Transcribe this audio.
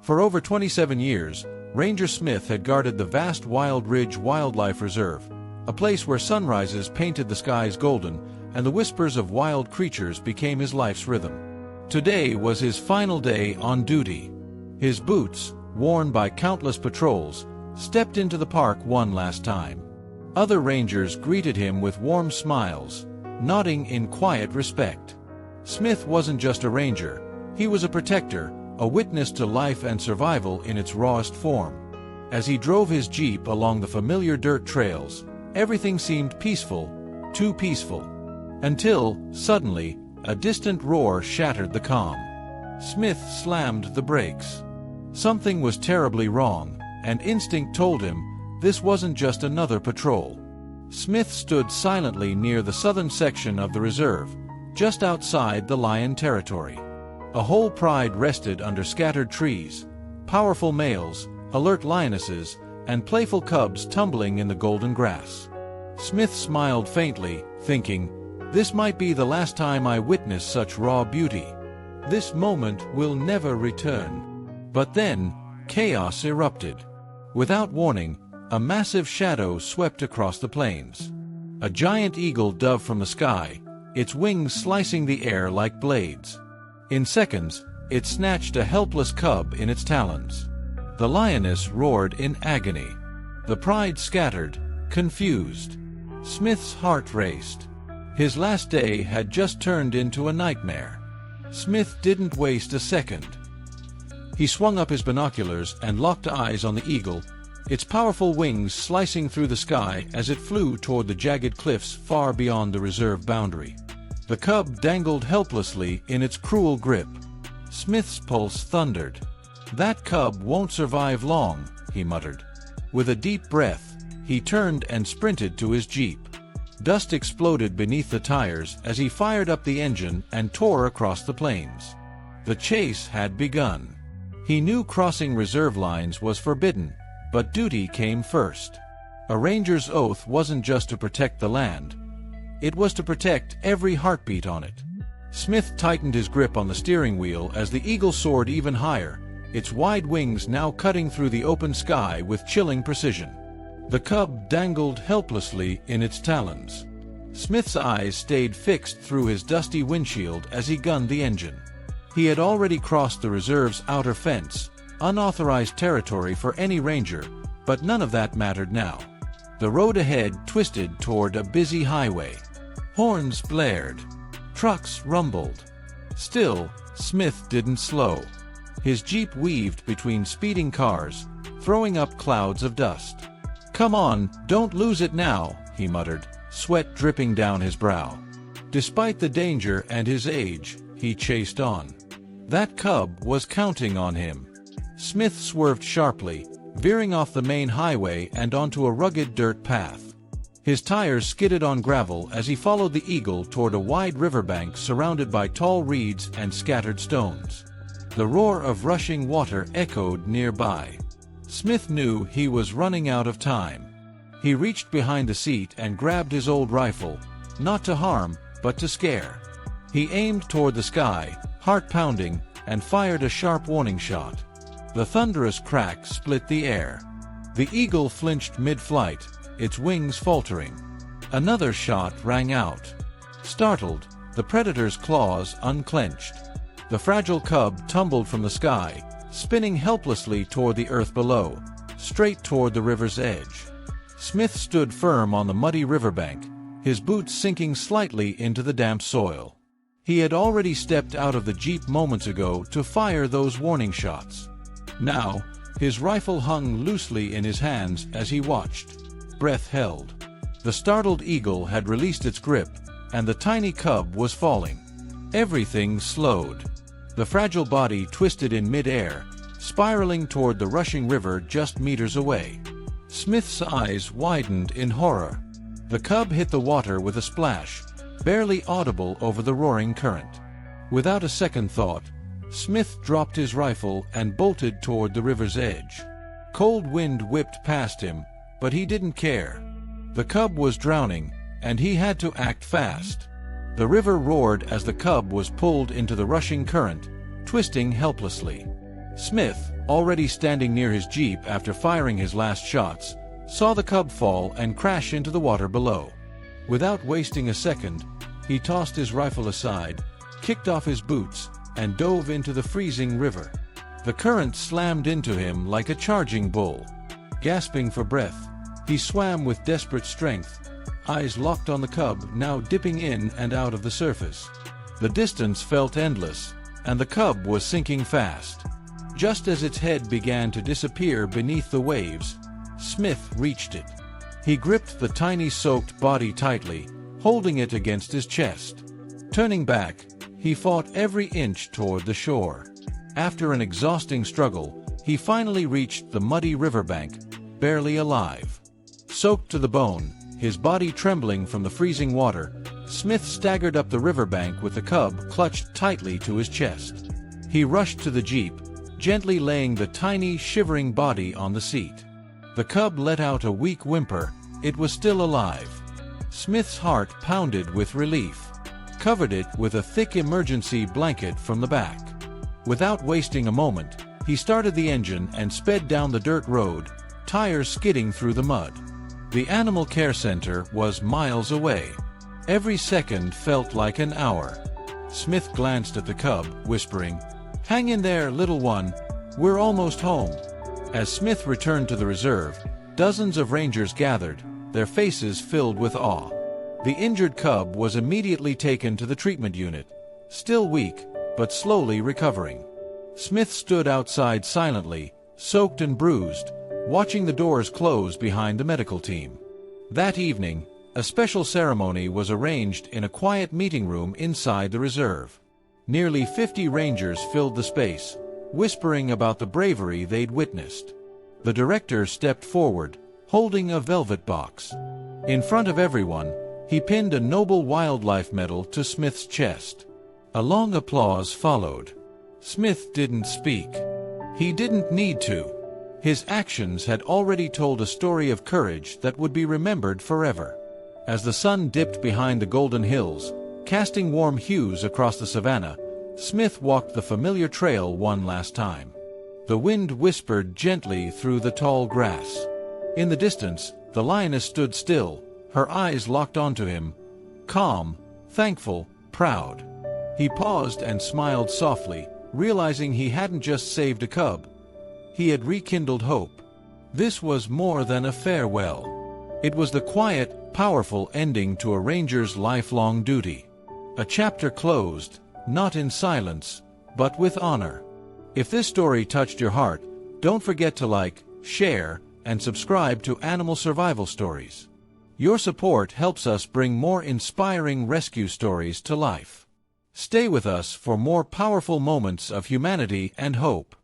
For over 27 years, Ranger Smith had guarded the vast Wild Ridge Wildlife Reserve, a place where sunrises painted the skies golden and the whispers of wild creatures became his life's rhythm. Today was his final day on duty. His boots, worn by countless patrols, stepped into the park one last time. Other rangers greeted him with warm smiles, nodding in quiet respect. Smith wasn't just a ranger, he was a protector, a witness to life and survival in its rawest form. As he drove his Jeep along the familiar dirt trails, everything seemed peaceful, too peaceful. Until, suddenly, a distant roar shattered the calm. Smith slammed the brakes. Something was terribly wrong, and instinct told him this wasn't just another patrol. Smith stood silently near the southern section of the reserve, just outside the lion territory. A whole pride rested under scattered trees, powerful males, alert lionesses, and playful cubs tumbling in the golden grass. Smith smiled faintly, thinking, "This might be the last time I witness such raw beauty. This moment will never return." But then, chaos erupted. Without warning, a massive shadow swept across the plains. A giant eagle dove from the sky, its wings slicing the air like blades. In seconds, it snatched a helpless cub in its talons. The lioness roared in agony. The pride scattered, confused. Smith's heart raced. His last day had just turned into a nightmare. Smith didn't waste a second. He swung up his binoculars and locked eyes on the eagle, its powerful wings slicing through the sky as it flew toward the jagged cliffs far beyond the reserve boundary. The cub dangled helplessly in its cruel grip. Smith's pulse thundered. "That cub won't survive long," he muttered. With a deep breath, he turned and sprinted to his Jeep. Dust exploded beneath the tires as he fired up the engine and tore across the plains. The chase had begun. He knew crossing reserve lines was forbidden, but duty came first. A ranger's oath wasn't just to protect the land. It was to protect every heartbeat on it. Smith tightened his grip on the steering wheel as the eagle soared even higher, its wide wings now cutting through the open sky with chilling precision. The cub dangled helplessly in its talons. Smith's eyes stayed fixed through his dusty windshield as he gunned the engine. He had already crossed the reserve's outer fence, unauthorized territory for any ranger, but none of that mattered now. The road ahead twisted toward a busy highway. Horns blared. Trucks rumbled. Still, Smith didn't slow. His Jeep weaved between speeding cars, throwing up clouds of dust. "Come on, don't lose it now," he muttered, sweat dripping down his brow. Despite the danger and his age, he chased on. That cub was counting on him. Smith swerved sharply, veering off the main highway and onto a rugged dirt path. His tires skidded on gravel as he followed the eagle toward a wide riverbank surrounded by tall reeds and scattered stones. The roar of rushing water echoed nearby. Smith knew he was running out of time. He reached behind the seat and grabbed his old rifle, not to harm, but to scare. He aimed toward the sky, heart pounding, and fired a sharp warning shot. The thunderous crack split the air. The eagle flinched mid-flight, its wings faltering. Another shot rang out. Startled, the predator's claws unclenched. The fragile cub tumbled from the sky, spinning helplessly toward the earth below, straight toward the river's edge. Smith stood firm on the muddy riverbank, his boots sinking slightly into the damp soil. He had already stepped out of the Jeep moments ago to fire those warning shots. Now, his rifle hung loosely in his hands as he watched, breath held. The startled eagle had released its grip, and the tiny cub was falling. Everything slowed. The fragile body twisted in mid-air, spiraling toward the rushing river just meters away. Smith's eyes widened in horror. The cub hit the water with a splash, barely audible over the roaring current. Without a second thought, Smith dropped his rifle and bolted toward the river's edge. Cold wind whipped past him, but he didn't care. The cub was drowning, and he had to act fast. The river roared as the cub was pulled into the rushing current, twisting helplessly. Smith, already standing near his jeep after firing his last shots, saw the cub fall and crash into the water below. Without wasting a second, he tossed his rifle aside, kicked off his boots, and dove into the freezing river. The current slammed into him like a charging bull. Gasping for breath, he swam with desperate strength, eyes locked on the cub now dipping in and out of the surface. The distance felt endless, and the cub was sinking fast. Just as its head began to disappear beneath the waves, Smith reached it. He gripped the tiny soaked body tightly, holding it against his chest. Turning back, he fought every inch toward the shore. After an exhausting struggle, he finally reached the muddy riverbank, barely alive. Soaked to the bone, his body trembling from the freezing water, Smith staggered up the riverbank with the cub clutched tightly to his chest. He rushed to the jeep, gently laying the tiny, shivering body on the seat. The cub let out a weak whimper. It was still alive. Smith's heart pounded with relief. Covered it with a thick emergency blanket from the back. Without wasting a moment, he started the engine and sped down the dirt road, tires skidding through the mud. The animal care center was miles away. Every second felt like an hour. Smith glanced at the cub, whispering, "Hang in there, little one. We're almost home." As Smith returned to the reserve, dozens of rangers gathered, their faces filled with awe. The injured cub was immediately taken to the treatment unit, still weak, but slowly recovering. Smith stood outside silently, soaked and bruised, watching the doors close behind the medical team. That evening, a special ceremony was arranged in a quiet meeting room inside the reserve. Nearly 50 rangers filled the space, whispering about the bravery they'd witnessed. The director stepped forward, holding a velvet box. In front of everyone, he pinned a Nobel Wildlife Medal to Smith's chest. A long applause followed. Smith didn't speak. He didn't need to. His actions had already told a story of courage that would be remembered forever. As the sun dipped behind the golden hills, casting warm hues across the savannah, Smith walked the familiar trail one last time. The wind whispered gently through the tall grass. In the distance, the lioness stood still, her eyes locked onto him, calm, thankful, proud. He paused and smiled softly, realizing he hadn't just saved a cub. He had rekindled hope. This was more than a farewell. It was the quiet, powerful ending to a ranger's lifelong duty. A chapter closed, not in silence, but with honor. If this story touched your heart, don't forget to like, share, and subscribe to Animal Survival Stories. Your support helps us bring more inspiring rescue stories to life. Stay with us for more powerful moments of humanity and hope.